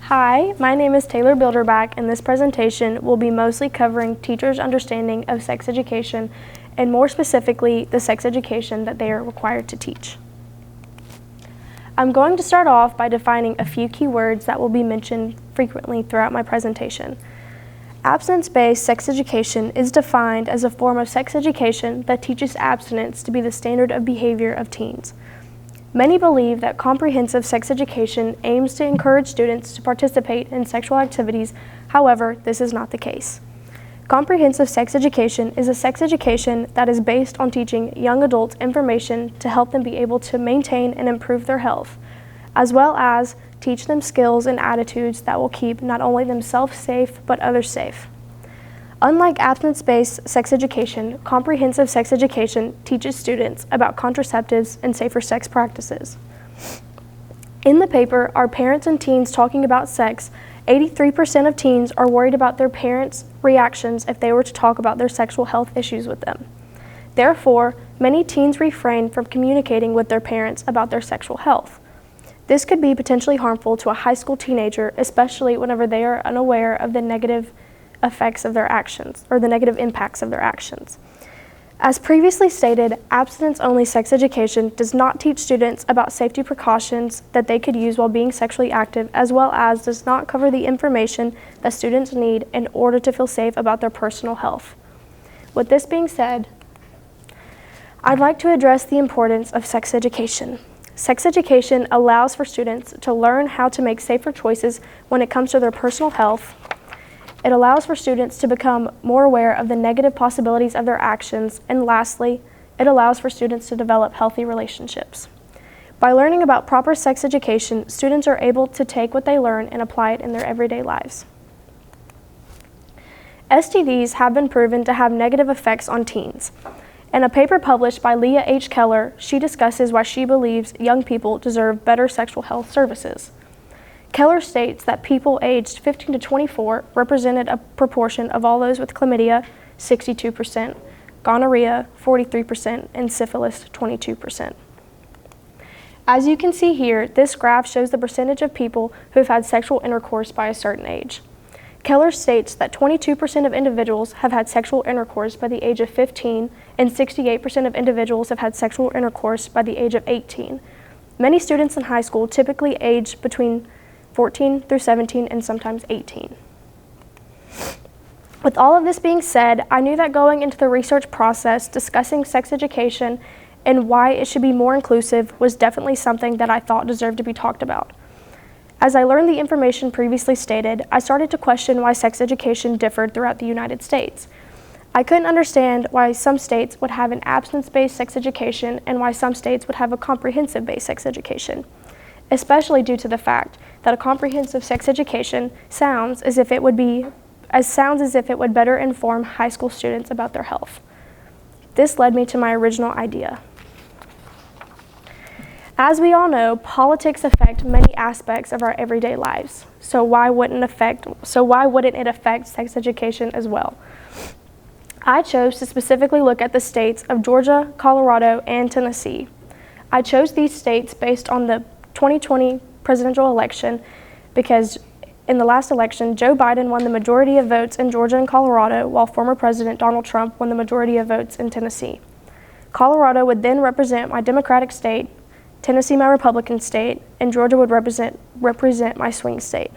Hi, my name is Taylor Bilderback, and this presentation will be mostly covering teachers' understanding of sex education, and more specifically, the sex education that they are required to teach. I'm going to start off by defining a few key words that will be mentioned frequently throughout my presentation. Abstinence-based sex education is defined as a form of sex education that teaches abstinence to be the standard of behavior of teens. Many believe that comprehensive sex education aims to encourage students to participate in sexual activities. However, this is not the case. Comprehensive sex education is a sex education that is based on teaching young adults information to help them be able to maintain and improve their health, as well as teach them skills and attitudes that will keep not only themselves safe, but others safe. Unlike abstinence-based sex education, comprehensive sex education teaches students about contraceptives and safer sex practices. In the paper, Are Parents and Teens Talking About Sex? 83% of teens are worried about their parents' reactions if they were to talk about their sexual health issues with them. Therefore, many teens refrain from communicating with their parents about their sexual health. This could be potentially harmful to a high school teenager, especially whenever they are unaware of the negative effects of their actions, or the negative impacts of their actions. As previously stated, abstinence-only sex education does not teach students about safety precautions that they could use while being sexually active, as well as does not cover the information that students need in order to feel safe about their personal health. With this being said, I'd like to address the importance of sex education. Sex education allows for students to learn how to make safer choices when it comes to their personal health. It allows for students to become more aware of the negative possibilities of their actions, and lastly, it allows for students to develop healthy relationships. By learning about proper sex education, students are able to take what they learn and apply it in their everyday lives. STDs have been proven to have negative effects on teens. In a paper published by Leah H. Keller, she discusses why she believes young people deserve better sexual health services. Keller states that people aged 15 to 24 represented a proportion of all those with chlamydia, 62%, gonorrhea, 43%, and syphilis, 22%. As you can see here, this graph shows the percentage of people who have had sexual intercourse by a certain age. Keller states that 22% of individuals have had sexual intercourse by the age of 15, and 68% of individuals have had sexual intercourse by the age of 18. Many students in high school typically age between 14 through 17, and sometimes 18. With all of this being said, I knew that going into the research process, discussing sex education and why it should be more inclusive was definitely something that I thought deserved to be talked about. As I learned the information previously stated, I started to question why sex education differed throughout the United States. I couldn't understand why some states would have an abstinence-based sex education and why some states would have a comprehensive-based sex education, especially due to the fact that a comprehensive sex education sounds as if it would better inform high school students about their health. This led me to my original idea. As we all know, politics affect many aspects of our everyday lives. So why wouldn't it affect sex education as well? I chose to specifically look at the states of Georgia, Colorado, and Tennessee. I chose these states based on the 2020 presidential election because in the last election, Joe Biden won the majority of votes in Georgia and Colorado, while former President Donald Trump won the majority of votes in Tennessee. Colorado would then represent my Democratic state, Tennessee my Republican state, and Georgia would represent my swing state.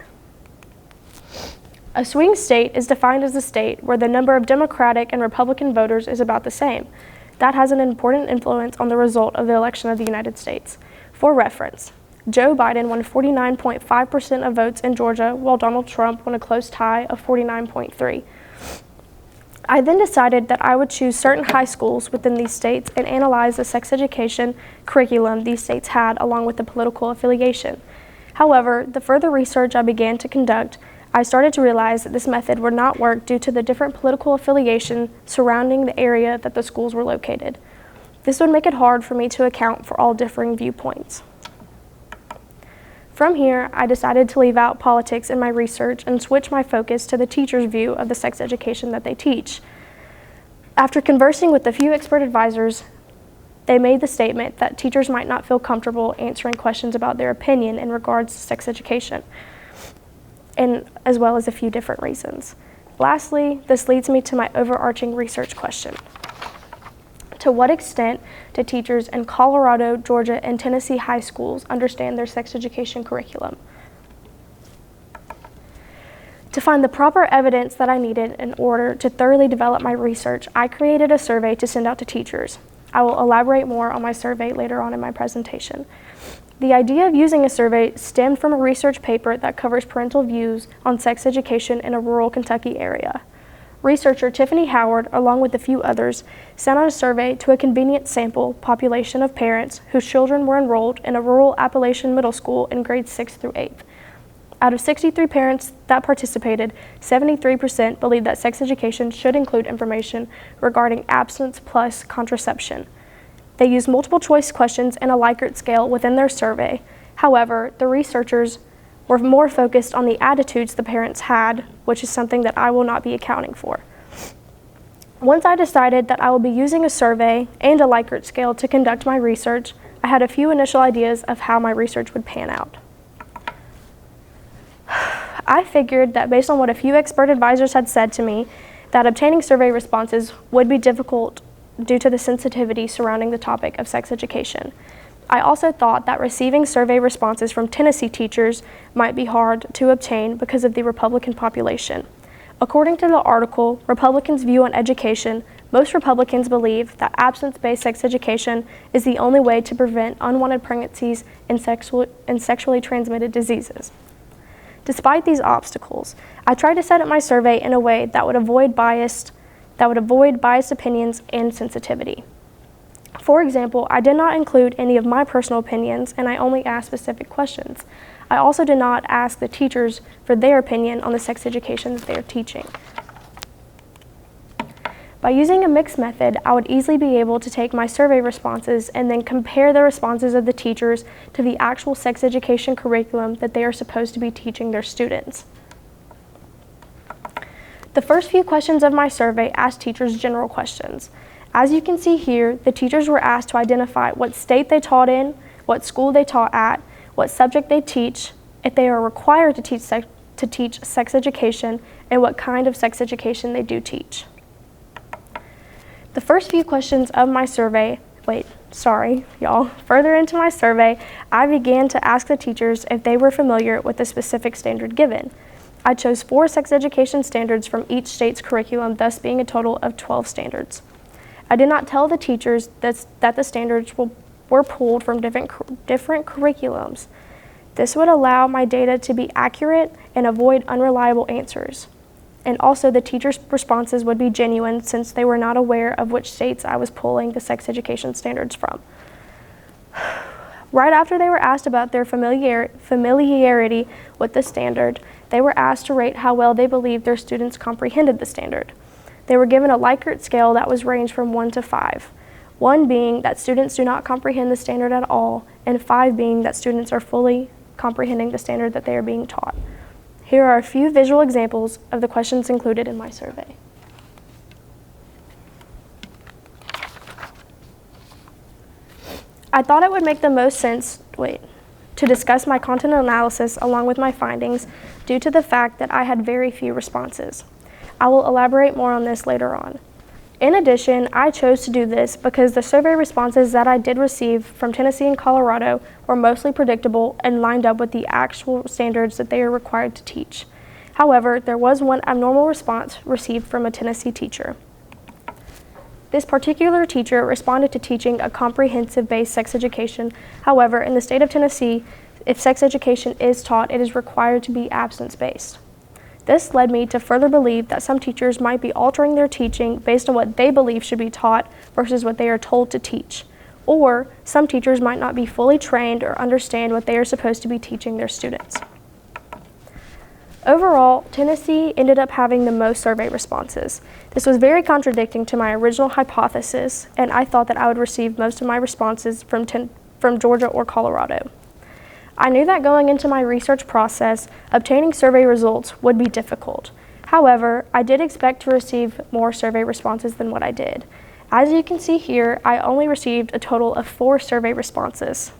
A swing state is defined as a state where the number of Democratic and Republican voters is about the same. That has an important influence on the result of the election of the United States. For reference, Joe Biden won 49.5% of votes in Georgia, while Donald Trump won a close tie of 49.3%. I then decided that I would choose certain high schools within these states and analyze the sex education curriculum these states had along with the political affiliation. However, the further research I began to conduct, I started to realize that this method would not work due to the different political affiliation surrounding the area that the schools were located. This would make it hard for me to account for all differing viewpoints. From here, I decided to leave out politics in my research and switch my focus to the teacher's view of the sex education that they teach. After conversing with a few expert advisors, they made the statement that teachers might not feel comfortable answering questions about their opinion in regards to sex education. and as well as a few different reasons. Lastly, this leads me to my overarching research question. To what extent do teachers in Colorado, Georgia, and Tennessee high schools understand their sex education curriculum? To find the proper evidence that I needed in order to thoroughly develop my research, I created a survey to send out to teachers. I will elaborate more on my survey later on in my presentation. The idea of using a survey stemmed from a research paper that covers parental views on sex education in a rural Kentucky area. Researcher Tiffany Howard, along with a few others, sent out a survey to a convenient sample population of parents whose children were enrolled in a rural Appalachian middle school in grades 6th through 8th. Out of 63 parents that participated, 73% believed that sex education should include information regarding abstinence plus contraception. They used multiple choice questions and a Likert scale within their survey. However, the researchers were more focused on the attitudes the parents had, which is something that I will not be accounting for. Once I decided that I will be using a survey and a Likert scale to conduct my research, I had a few initial ideas of how my research would pan out. I figured that based on what a few expert advisors had said to me, that obtaining survey responses would be difficult due to the sensitivity surrounding the topic of sex education. I also thought that receiving survey responses from Tennessee teachers might be hard to obtain because of the Republican population. According to the article, Republicans' View on Education, most Republicans believe that abstinence-based sex education is the only way to prevent unwanted pregnancies and sexually transmitted diseases. Despite these obstacles, I tried to set up my survey in a way that would avoid biased opinions and sensitivity. For example, I did not include any of my personal opinions, and I only asked specific questions. I also did not ask the teachers for their opinion on the sex education that they are teaching. By using a mixed method, I would easily be able to take my survey responses and then compare the responses of the teachers to the actual sex education curriculum that they are supposed to be teaching their students. The first few questions of my survey asked teachers general questions. As you can see here, the teachers were asked to identify what state they taught in, what school they taught at, what subject they teach, if they are required to teach sex education, and what kind of sex education they do teach. The first few questions of my survey, further into my survey, I began to ask the teachers if they were familiar with the specific standard given. I chose 4 sex education standards from each state's curriculum, thus being a total of 12 standards. I did not tell the teachers that the standards were pulled from different curriculums. This would allow my data to be accurate and avoid unreliable answers. And also the teachers' responses would be genuine since they were not aware of which states I was pulling the sex education standards from. Right after they were asked about their familiarity with the standard, they were asked to rate how well they believed their students comprehended the standard. They were given a Likert scale that was ranged from 1 to 5, 1 being that students do not comprehend the standard at all, and 5 being that students are fully comprehending the standard that they are being taught. Here are a few visual examples of the questions included in my survey. I thought it would make the most sense to discuss my content analysis along with my findings due to the fact that I had very few responses. I will elaborate more on this later on. In addition, I chose to do this because the survey responses that I did receive from Tennessee and Colorado were mostly predictable and lined up with the actual standards that they are required to teach. However, there was one abnormal response received from a Tennessee teacher. This particular teacher responded to teaching a comprehensive-based sex education. However, in the state of Tennessee, if sex education is taught, it is required to be abstinence-based. This led me to further believe that some teachers might be altering their teaching based on what they believe should be taught versus what they are told to teach. Or some teachers might not be fully trained or understand what they are supposed to be teaching their students. Overall, Tennessee ended up having the most survey responses. This was very contradicting to my original hypothesis, and I thought that I would receive most of my responses from Georgia or Colorado. I knew that going into my research process, obtaining survey results would be difficult. However, I did expect to receive more survey responses than what I did. As you can see here, I only received a total of 4 survey responses.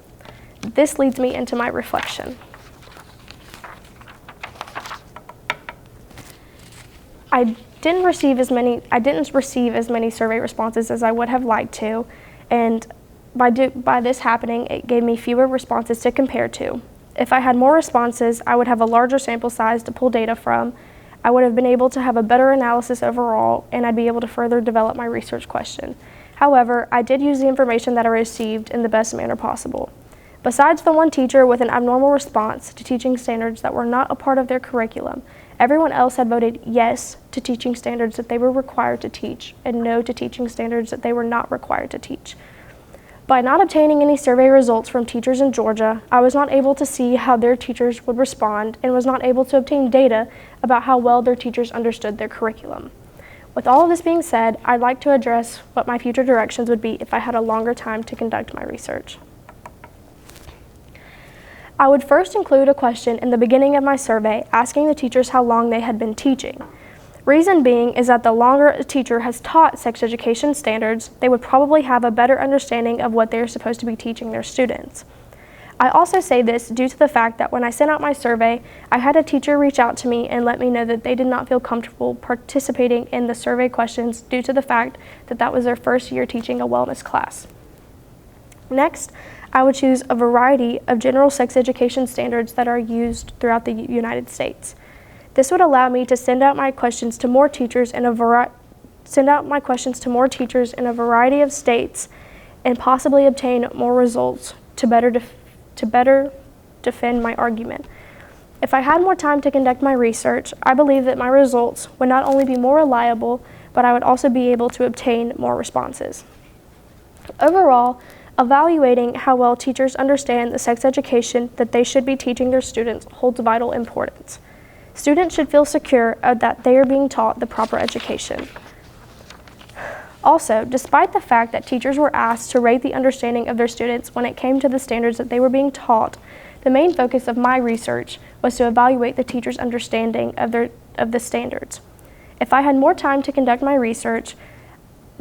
This leads me into my reflection. I didn't receive as many survey responses as I would have liked to, and by this happening, it gave me fewer responses to compare to. If I had more responses, I would have a larger sample size to pull data from. I would have been able to have a better analysis overall, and I'd be able to further develop my research question. However, I did use the information that I received in the best manner possible. Besides the one teacher with an abnormal response to teaching standards that were not a part of their curriculum, everyone else had voted yes to teaching standards that they were required to teach and no to teaching standards that they were not required to teach. By not obtaining any survey results from teachers in Georgia, I was not able to see how their teachers would respond and was not able to obtain data about how well their teachers understood their curriculum. With all of this being said, I'd like to address what my future directions would be if I had a longer time to conduct my research. I would first include a question in the beginning of my survey asking the teachers how long they had been teaching. Reason being is that the longer a teacher has taught sex education standards, they would probably have a better understanding of what they are supposed to be teaching their students. I also say this due to the fact that when I sent out my survey, I had a teacher reach out to me and let me know that they did not feel comfortable participating in the survey questions due to the fact that that was their first year teaching a wellness class. Next, I would choose a variety of general sex education standards that are used throughout the United States. This would allow me to send out my questions to more teachers in a variety of states and possibly obtain more results to better defend my argument. If I had more time to conduct my research, I believe that my results would not only be more reliable, but I would also be able to obtain more responses. Overall, evaluating how well teachers understand the sex education that they should be teaching their students holds vital importance. Students should feel secure that they are being taught the proper education. Also, despite the fact that teachers were asked to rate the understanding of their students when it came to the standards that they were being taught, the main focus of my research was to evaluate the teachers' understanding of the standards. If I had more time to conduct my research,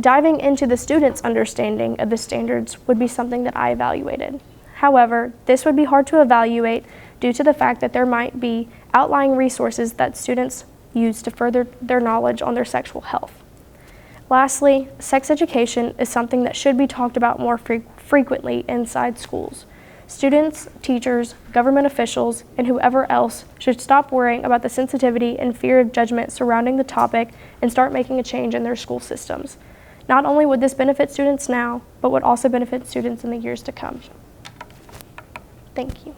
diving into the students' understanding of the standards would be something that I evaluated. However, this would be hard to evaluate due to the fact that there might be outlying resources that students use to further their knowledge on their sexual health. Lastly, sex education is something that should be talked about more frequently inside schools. Students, teachers, government officials, and whoever else should stop worrying about the sensitivity and fear of judgment surrounding the topic and start making a change in their school systems. Not only would this benefit students now, but would also benefit students in the years to come. Thank you.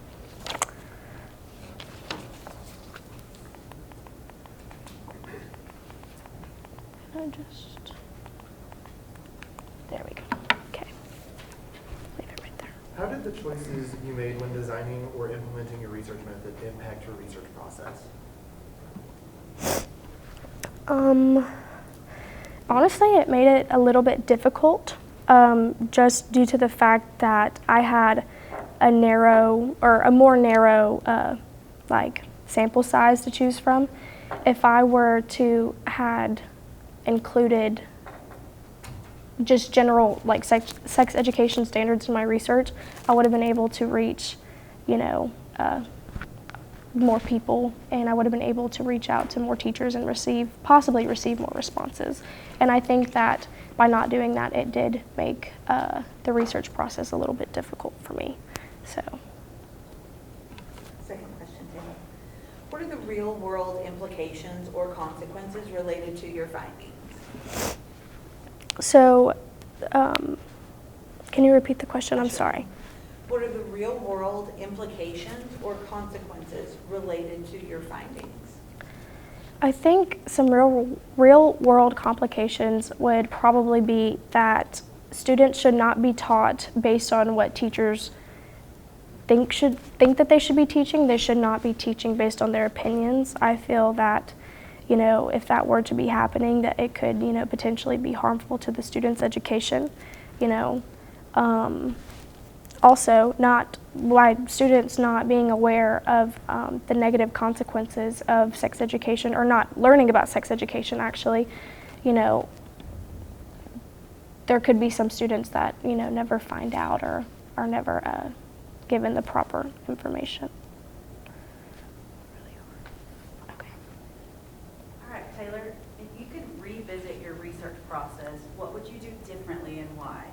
There we go. Okay. Leave it right there. How did the choices you made when designing or implementing your research method impact your research process? Honestly, it made it a little bit difficult, just due to the fact that I had a more narrow sample size to choose from. If I were to had included just general sex education standards in my research, I would have been able to reach, more people, and I would have been able to reach out to more teachers and possibly receive more responses. And I think that by not doing that, it did make the research process a little bit difficult for me. So. Second question, Taylor. What are the real world implications or consequences related to your findings? So, can you repeat the question? I'm sorry. What are the real world implications or consequences related to your findings? I think some real world complications would probably be that students should not be taught based on what teachers think that they should be teaching. They should not be teaching based on their opinions. I feel that, if that were to be happening, that it could, potentially be harmful to the student's education, Also, students not being aware of the negative consequences of sex education, or not learning about sex education actually, there could be some students that, never find out or are never given the proper information. All right, Taylor, research process, what would you do differently and why?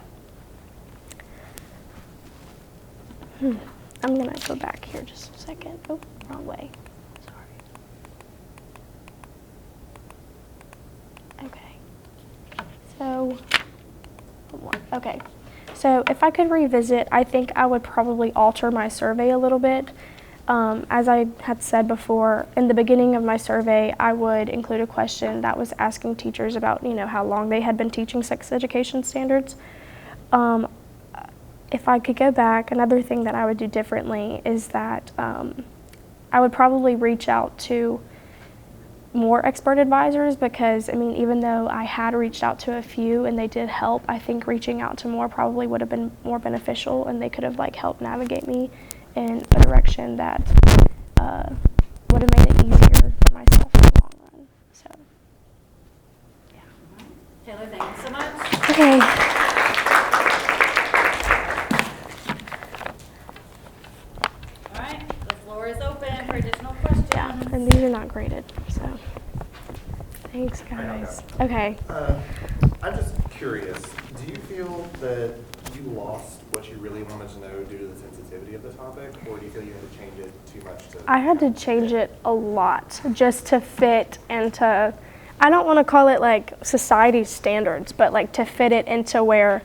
I'm gonna go back here just a second. Oh, wrong way. Sorry. Okay. So if I could revisit, I think I would probably alter my survey a little bit. As I had said before, in the beginning of my survey, I would include a question that was asking teachers about, how long they had been teaching sex education standards. If I could go back, another thing that I would do differently is that I would probably reach out to more expert advisors because, even though I had reached out to a few and they did help, I think reaching out to more probably would have been more beneficial and they could have helped navigate me in a direction that would have made it easier for myself in the long run. So, yeah. Taylor, thank you so much. Okay. All right, the floor is open for additional questions. Yeah, and these are not graded, so thanks, guys. Okay. I'm just curious, do you feel that you lost what you really wanted to know due to the sensitivity of the topic, or do you feel you had to change it too much to? I had to change it a lot just to fit into, I don't want to call it society's standards, but to fit it into where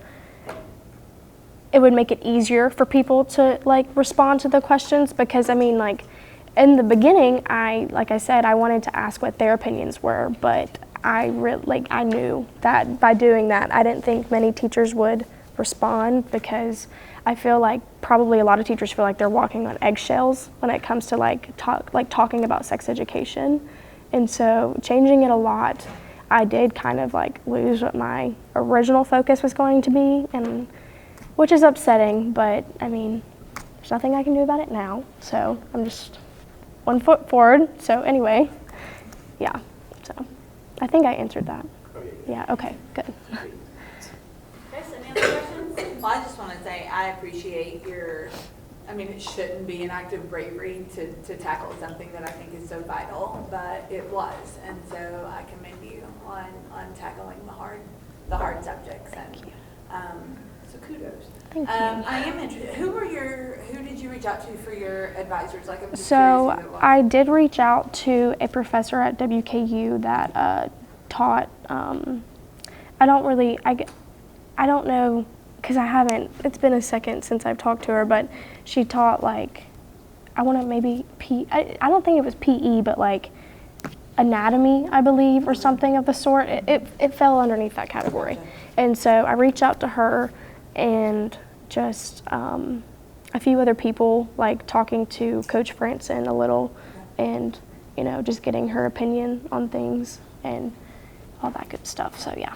it would make it easier for people to respond to the questions because in the beginning, like I said, I wanted to ask what their opinions were, but I knew that by doing that, I didn't think many teachers would respond because I feel like probably a lot of teachers feel like they're walking on eggshells when it comes to talking about sex education. And so changing it a lot, I did kind of lose what my original focus was going to be, and which is upsetting, but there's nothing I can do about it now. So I'm just one foot forward. So anyway, yeah. So I think I answered that. Yeah, okay, good. Chris, any other questions? Well, I just want to say I appreciate it shouldn't be an act of bravery to tackle something that I think is so vital, but it was. And so I commend you on tackling the hard subjects. Thank you. So kudos. Thank you. I am interested. Who did you reach out to for your advisors? I'm just So curious who it was. I did reach out to a professor at WKU that taught, I don't know, because it's been a second since I've talked to her, but she taught I don't think it was PE, but anatomy, I believe, or something of the sort. It fell underneath that category. Gotcha. And so I reached out to her and just a few other people, talking to Coach Franson a little and, just getting her opinion on things and all that good stuff. So, yeah.